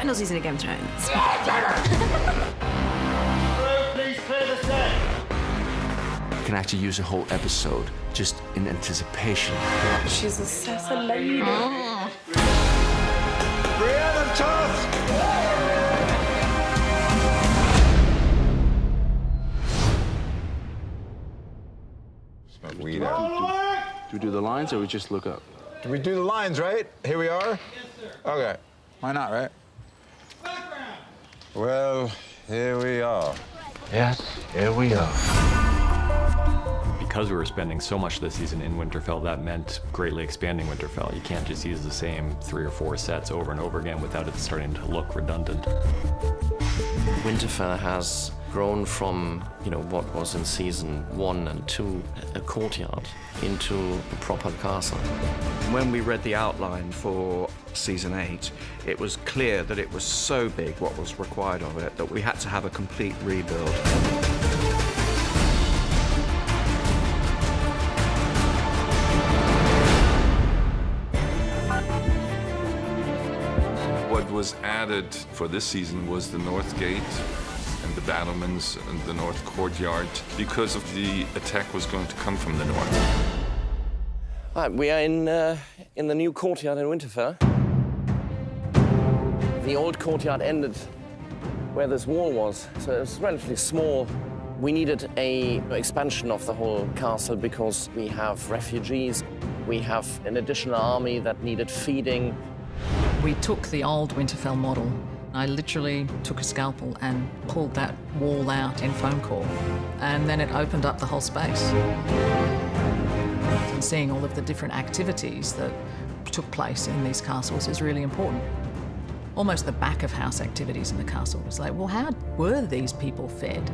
final season of Game of Thrones. Please clear the set. You can actually use a whole episode just in anticipation. She's a sassy lady. Brienne and Toth! Weed Roll out. alert! Do we do the lines or we just look up? Do we do the lines, right? Here we are? Yes, sir. Okay. Why not, right? Background. Well, here we are. Yes, here we are. Because we were spending so much this season in Winterfell, that meant greatly expanding Winterfell. You can't just use the same 3 or 4 sets over and over again without it starting to look redundant. Winterfell has grown from, what was in season 1 and 2 a courtyard into a proper castle. When we read the outline for season 8, it was clear that it was so big what was required of it that we had to have a complete rebuild. What was added for this season was the North Gate and the battlements and the North Courtyard because of the attack was going to come from the north. Right, we are in the new courtyard in Winterfell. The old courtyard ended where this wall was, so it was relatively small. We needed an expansion of the whole castle because we have refugees, we have an additional army that needed feeding. We took the old Winterfell model. I literally took a scalpel and pulled that wall out in foam core, and then it opened up the whole space. And seeing all of the different activities that took place in these castles is really important. Almost the back of house activities in the castle was like, well, how were these people fed?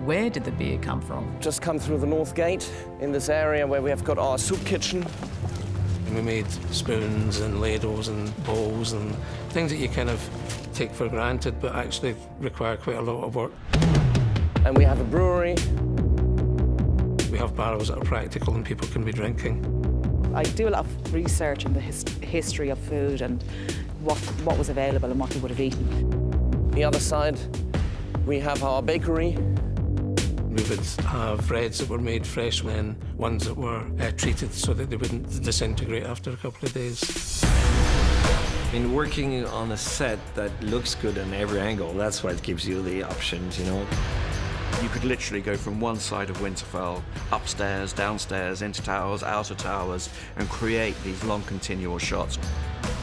Where did the beer come from? Just come through the North Gate in this area where we have got our soup kitchen. And we made spoons and ladles and bowls and things that you kind of take for granted, but actually require quite a lot of work. And we have a brewery. We have barrels that are practical and people can be drinking. I do a lot of research in the history of food and what was available and what they would have eaten. The other side, we have our bakery. We would have breads that were made fresh and ones that were treated so that they wouldn't disintegrate after a couple of days. I mean, working on a set that looks good on every angle, that's what gives you the options, You could literally go from one side of Winterfell, upstairs, downstairs, into towers, out of towers, and create these long continual shots.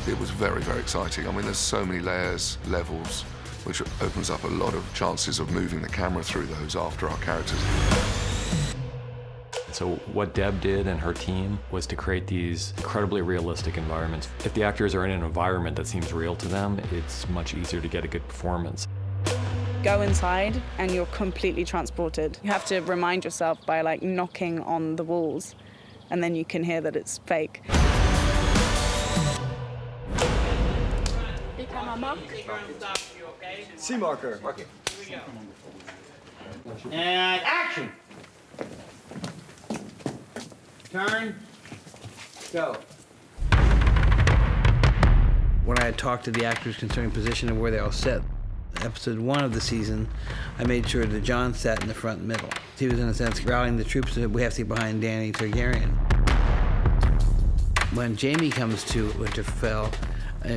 It was very, very exciting. I mean, there's so many layers, levels, which opens up a lot of chances of moving the camera through those after our characters. So what Deb did and her team was to create these incredibly realistic environments. If the actors are in an environment that seems real to them, it's much easier to get a good performance. Go inside and you're completely transported. You have to remind yourself by knocking on the walls, and then you can hear that it's fake. C marker. And action! Turn. Go. When I had talked to the actors concerning position and where they all sat, episode 1 of the season, I made sure that John sat in the front middle. He was, in a sense, rallying the troops that we have to get behind Dany Targaryen. When Jaime comes to Winterfell,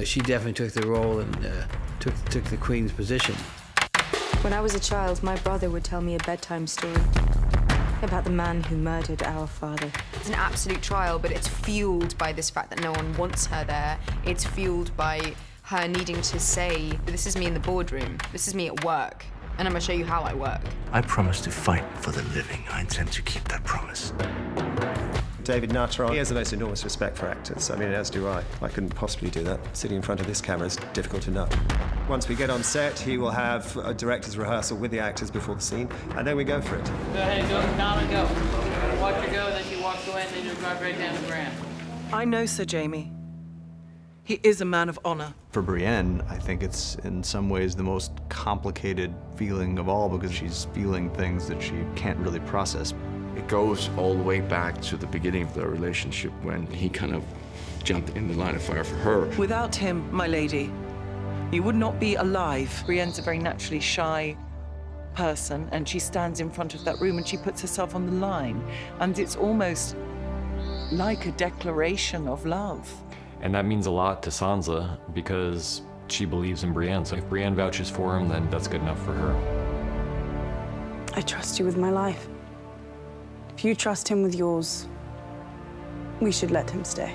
she definitely took the role and took the queen's position. When I was a child, my brother would tell me a bedtime story about the man who murdered our father. It's an absolute trial, but it's fueled by this fact that no one wants her there. It's fueled by her needing to say, this is me in the boardroom, this is me at work, and I'm gonna show you how I work. I promise to fight for the living. I intend to keep that promise. David Nutter, he has the most enormous respect for actors. I mean, as do I. I couldn't possibly do that. Sitting in front of this camera is difficult enough. Once we get on set, he will have a director's rehearsal with the actors before the scene, and then we go for it. Go ahead, go down and go. Watch her go, then she walks away, and then you drive right down the ground. I know Sir Jaime. He is a man of honor. For Brienne, I think it's in some ways the most complicated feeling of all because she's feeling things that she can't really process. It goes all the way back to the beginning of their relationship when he kind of jumped in the line of fire for her. Without him, my lady, You would not be alive. Brienne's a very naturally shy person, and she stands in front of that room and she puts herself on the line. And it's almost like a declaration of love. And that means a lot to Sansa because she believes in Brienne. So if Brienne vouches for him, then that's good enough for her. I trust you with my life. If you trust him with yours, we should let him stay.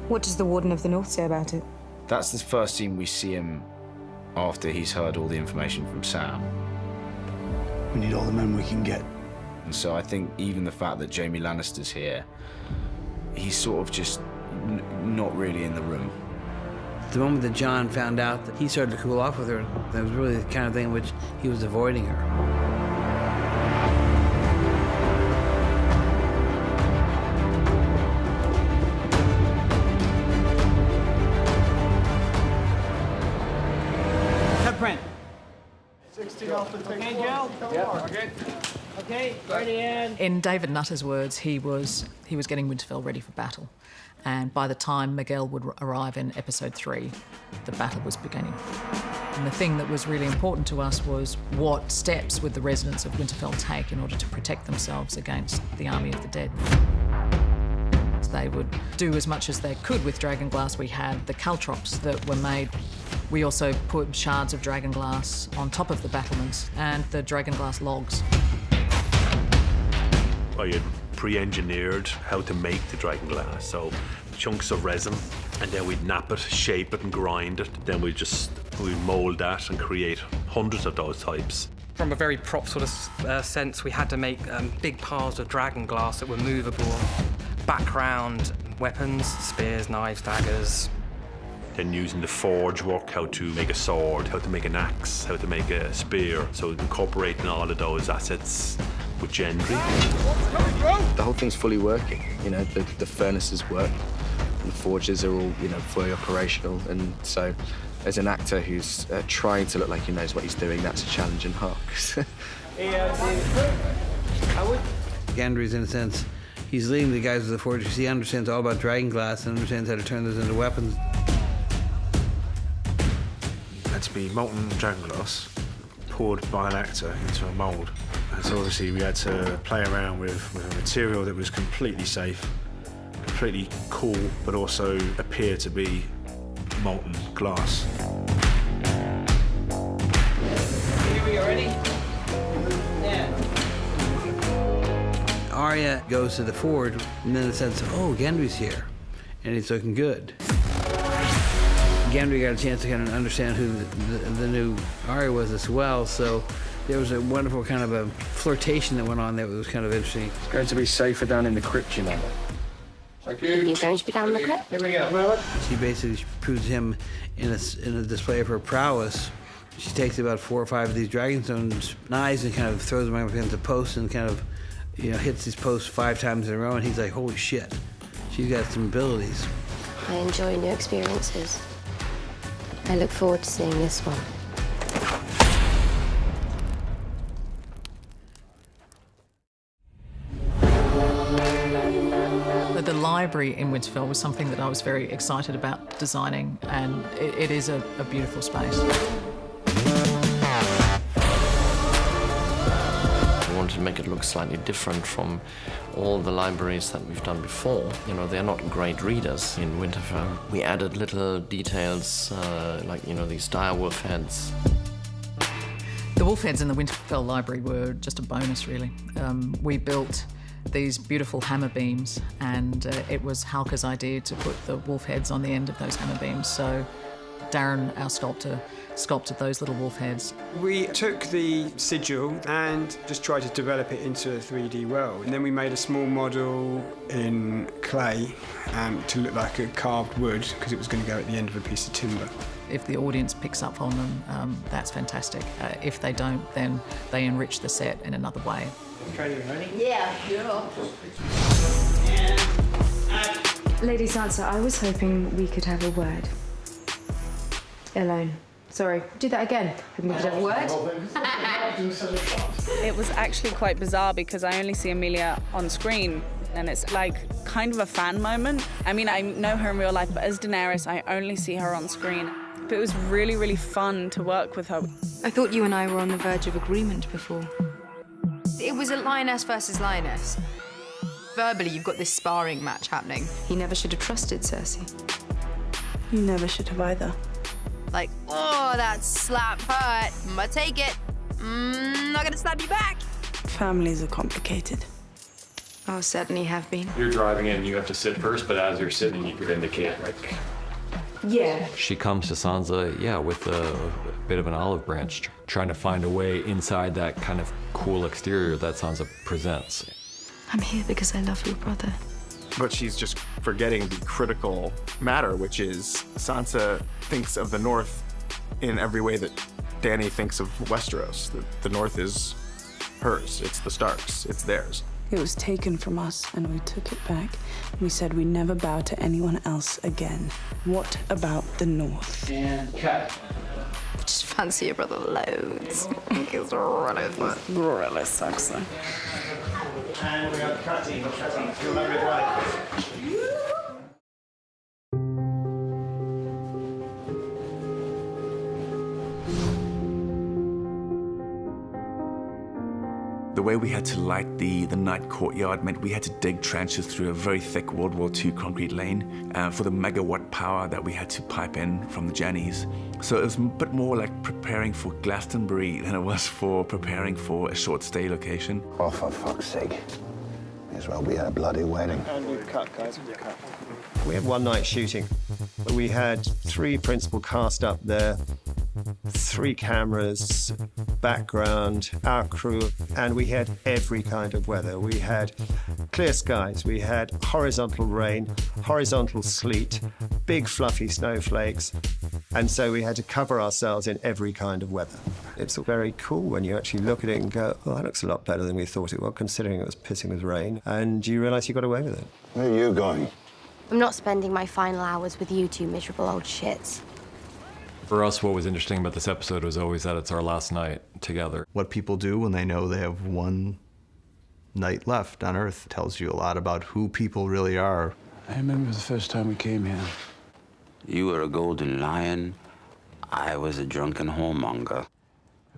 What does the Warden of the North say about it? That's the first scene we see him after he's heard all the information from Sam. We need all the men we can get. And so I think even the fact that Jaime Lannister's here, he's sort of just not really in the room. The moment that Jon found out that he started to cool off with her, that was really the kind of thing in which he was avoiding her. Print. 16 off the ticket. Okay, Joe? Yeah. Okay. Okay, ready, and... In David Nutter's words, he was getting Winterfell ready for battle. And by the time Miguel would arrive in episode 3, the battle was beginning. And the thing that was really important to us was what steps would the residents of Winterfell take in order to protect themselves against the army of the dead. They would do as much as they could with dragonglass. We had the caltrops that were made. We also put shards of dragonglass on top of the battlements and the dragonglass logs. I had pre-engineered how to make the dragonglass, so chunks of resin, and then we'd nap it, shape it and grind it. Then we'd mould that and create hundreds of those types. From a very prop sort of sense, we had to make big piles of dragonglass that were movable. Background, weapons, spears, knives, daggers. Then using the forge work, how to make a sword, how to make an axe, how to make a spear. So incorporating all of those assets with Gendry. The whole thing's fully working. You know, the furnaces work, and the forges are all, you know, fully operational. And so, as an actor who's trying to look like he knows what he's doing, that's a challenge in Hark. Gendry's, in a sense, he's leading the guys with the forges. He understands all about dragonglass and understands how to turn those into weapons. It had to be molten dragonglass poured by an actor into a mould. And so obviously we had to play around with a material that was completely safe, completely cool, but also appear to be molten glass. Here we are, ready? Yeah. Arya goes to the forge, and then it says, oh, Gendry's here, and he's looking good. Gendry got a chance to kind of understand who the new Arya was as well, so there was a wonderful kind of a flirtation that went on there that was kind of interesting. It's going to be safer down in the crypt, you know. You're going to be down the crypt? Here we go. She basically proves him in a display of her prowess. She takes about 4 or 5 of these Dragonstone knives and kind of throws them against the post and kind of, you know, hits these posts 5 times in a row, and he's like, holy shit, she's got some abilities. I enjoy new experiences. I look forward to seeing this one. The library in Winterfell was something that I was very excited about designing, and it is a beautiful space. We wanted to make it look slightly different from all the libraries that we've done before. You know, they're not great readers in Winterfell. We added little details like, you know, these dire wolf heads. The wolf heads in the Winterfell library were just a bonus, really. We built these beautiful hammer beams, and it was Halka's idea to put the wolf heads on the end of those hammer beams. So Darren, our sculptor, sculpted those little wolf heads. We took the sigil and just tried to develop it into a 3D world. And then we made a small model in clay to look like a carved wood, because it was going to go at the end of a piece of timber. If the audience picks up on them, that's fantastic. If they don't, then they enrich the set in another way. Ready? Yeah, Lady Sansa, I was hoping we could have a word. Alone. Sorry, do that again. Hoping we could have a word. It was actually quite bizarre because I only see Emilia on screen And it's like kind of a fan moment. I mean, I know her in real life, but as Daenerys, I only see her on screen. But it was really, really fun to work with her. I thought you and I were on the verge of agreement before. It was a lioness versus lioness. Verbally, you've got this sparring match happening. He never should have trusted Cersei. You never should have either. Like, oh, that slap hurt. I'ma take it. Not gonna slap you back. Families are complicated. Oh, certainly have been. You're driving in, you have to sit first, but as you're sitting, you could indicate, like... Yeah. She comes to Sansa, yeah, with a bit of an olive branch, trying to find a way inside that kind of cool exterior that Sansa presents. I'm here because I love your brother. But she's just forgetting the critical matter, which is Sansa thinks of the North in every way that Dany thinks of Westeros. The North is hers, it's the Starks, it's theirs. It was taken from us, and we took it back. We said we never bow to anyone else again. What about the North? And cut. Just fancy your brother loads. He's really fun. Really sexy. And we are cutting. You remember it right. The way we had to light the night courtyard meant we had to dig trenches through a very thick World War II concrete lane for the megawatt power that we had to pipe in from the Jennies. So it was a bit more like preparing for Glastonbury than it was for preparing for a short stay location. Oh, for fuck's sake. May as well be at a bloody wedding. And we've cut, guys, we've cut. We had one night shooting. We had 3 principal cast up there, 3 cameras, background, our crew, and we had every kind of weather. We had clear skies, we had horizontal rain, horizontal sleet, big fluffy snowflakes, and so we had to cover ourselves in every kind of weather. It's very cool when you actually look at it and go, oh, that looks a lot better than we thought it would, considering it was pissing with rain, and you realise you got away with it. Where are you going? I'm not spending my final hours with you two miserable old shits. For us, what was interesting about this episode was always that it's our last night together. What people do when they know they have one night left on Earth tells you a lot about who people really are. I remember the first time we came here. You were a golden lion. I was a drunken whoremonger.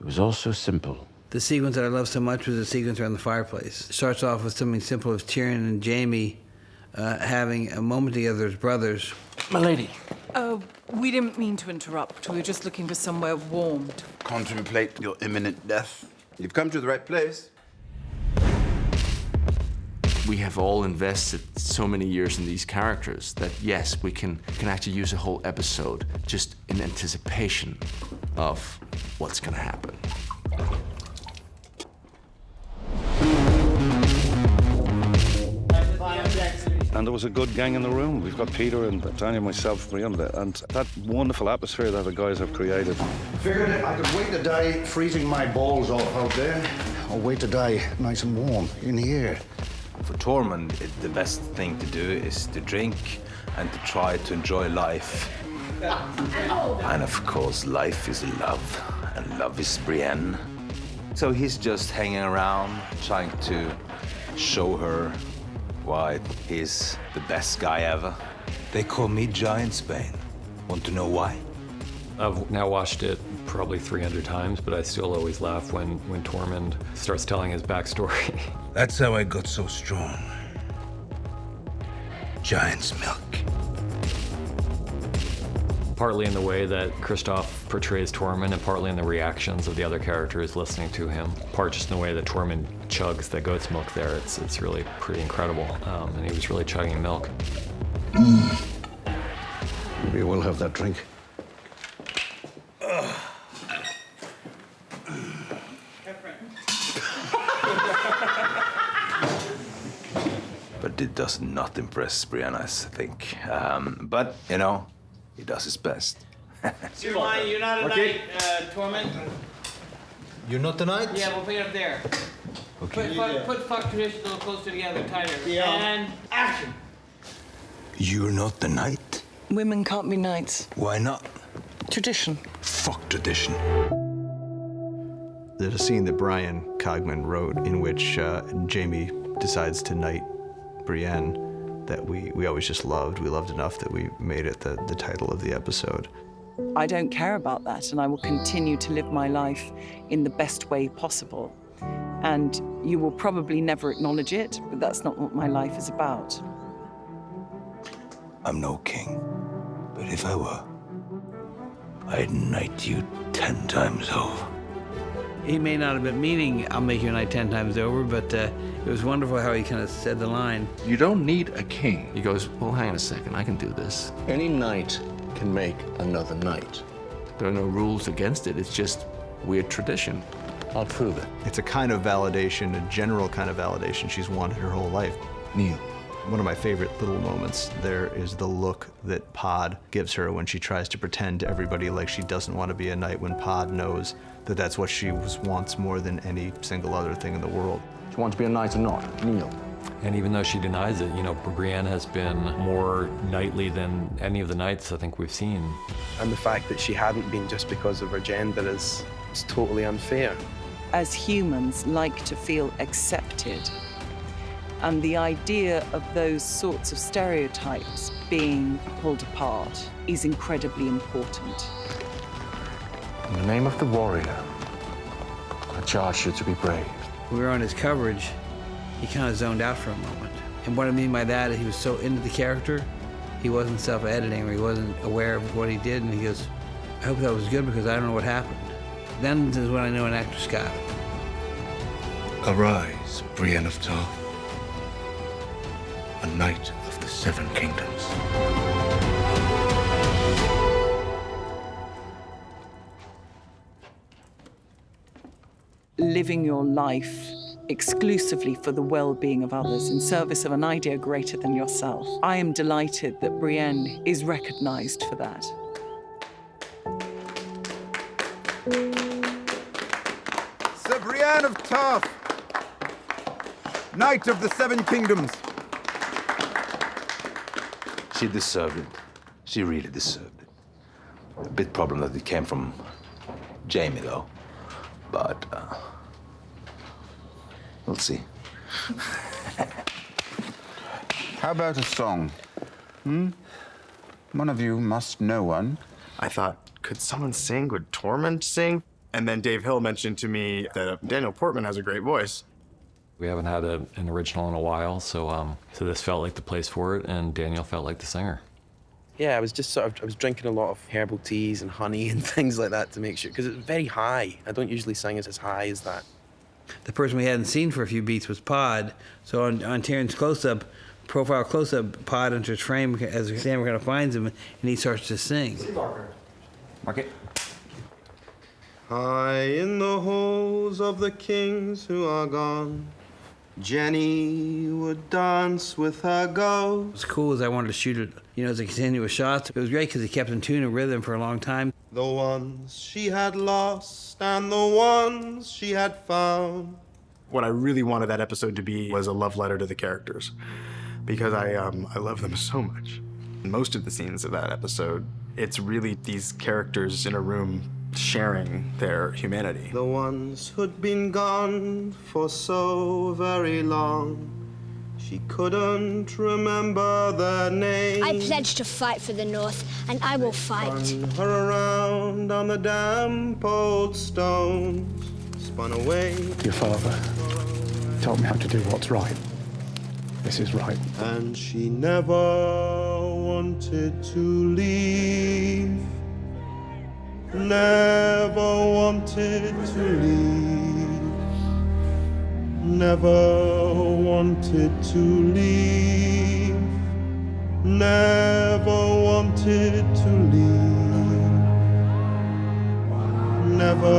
It was all so simple. The sequence that I love so much was the sequence around the fireplace. It starts off with something simple as Tyrion and Jaime having a moment together as brothers. My lady. Oh, we didn't mean to interrupt. We were just looking for somewhere warm. Contemplate your imminent death. You've come to the right place. We have all invested so many years in these characters that, yes, we can actually use a whole episode just in anticipation of what's gonna happen. And there was a good gang in the room. We've got Peter and Tanya and myself, Brianna, and that wonderful atmosphere that the guys have created. Figured I could wait to die freezing my balls off out there, or wait to die nice and warm in here. For Tormund, the best thing to do is to drink and to try to enjoy life. And of course, life is love, and love is Brienne. So he's just hanging around, trying to show her why he's the best guy ever. They call me Giantsbane. Want to know why? I've now watched it probably 300 times, but I still always laugh when Tormund starts telling his backstory. That's how I got so strong. Giant's milk. Partly in the way that Kristoff portrays Tormund, and partly in the reactions of the other characters listening to him. Part just in the way that Tormund chugs the goat's milk there. It's really pretty incredible. And he was really chugging milk. Maybe we'll have that drink. But it does not impress Brianna, I think. But, you know, he does his best. You're not a knight, Tormund. You're not the knight? Yeah, we'll put it up there. Okay. Put fuck tradition a little closer together, tighter. And action. You're not the knight? Women can't be knights. Why not? Tradition. Fuck tradition. There's a scene that Brian Cogman wrote in which Jaime decides to knight Brienne that we always just loved. We loved enough that we made it the title of the episode. I don't care about that, and I will continue to live my life in the best way possible. And you will probably never acknowledge it, but that's not what my life is about. I'm no king, but if I were, I'd knight you 10 times over. He may not have been meaning, I'll make you a knight 10 times over, but it was wonderful how he kind of said the line. You don't need a king. He goes, well, hang on a second, I can do this. Any knight can make another knight. There are no rules against it, it's just weird tradition. I'll prove it. It's a kind of validation, a general kind of validation she's wanted her whole life. Kneel. One of my favorite little moments there is the look that Pod gives her when she tries to pretend to everybody like she doesn't want to be a knight, when Pod knows that that's what she wants more than any single other thing in the world. Do you want to be a knight or not? Kneel. And even though she denies it, you know, Brienne has been more knightly than any of the knights I think we've seen. And the fact that she hadn't been just because of her gender is totally unfair. As humans, like to feel accepted. And the idea of those sorts of stereotypes being pulled apart is incredibly important. In the name of the warrior, I charge you to be brave. When we were on his coverage, he kind of zoned out for a moment. And what I mean by that is he was so into the character, he wasn't self-editing, or he wasn't aware of what he did, and he goes, I hope that was good because I don't know what happened. Then is when I know an actor's got it. Arise, Brienne of Tarth, a knight of the Seven Kingdoms. Living your life exclusively for the well-being of others in service of an idea greater than yourself. I am delighted that Brienne is recognized for that. Sir Brienne of Tarth, Knight of the Seven Kingdoms. She deserved it. She really deserved it. A bit problem that it came from Jamie, though. But we'll see. How about a song? One of you must know one. I thought, could someone sing? Would Tormund sing? And then Dave Hill mentioned to me that Daniel Portman has a great voice. We haven't had an original in a while, so this felt like the place for it, and Daniel felt like the singer. Yeah, I was drinking a lot of herbal teas and honey and things like that to make sure, because it's very high. I don't usually sing as high as that. The person we hadn't seen for a few beats was Pod, so on Tyrion's close-up, profile close-up, Pod enters frame as Sam kind of finds him, and he starts to sing. Mark it. High in the halls of the kings who are gone, Jenny would dance with her ghost. What's cool is I wanted to shoot it, as a continuous shot. It was great because he kept in tune and rhythm for a long time. The ones she had lost and the ones she had found. What I really wanted that episode to be was a love letter to the characters, because I love them so much. Most of the scenes of that episode, it's really these characters in a room sharing their humanity. The ones who'd been gone for so very long, she couldn't remember their names. I pledge to fight for the North, and I will fight. Spun her around on the damp old stones, spun away. Your father taught me how to do what's right. This is right. And she never wanted to leave. Never wanted to leave. Never wanted to leave. Never wanted to leave. Never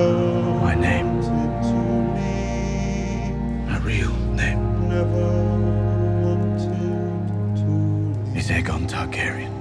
My name. wanted to leave. My real name Never wanted to leave. is Aegon Targaryen.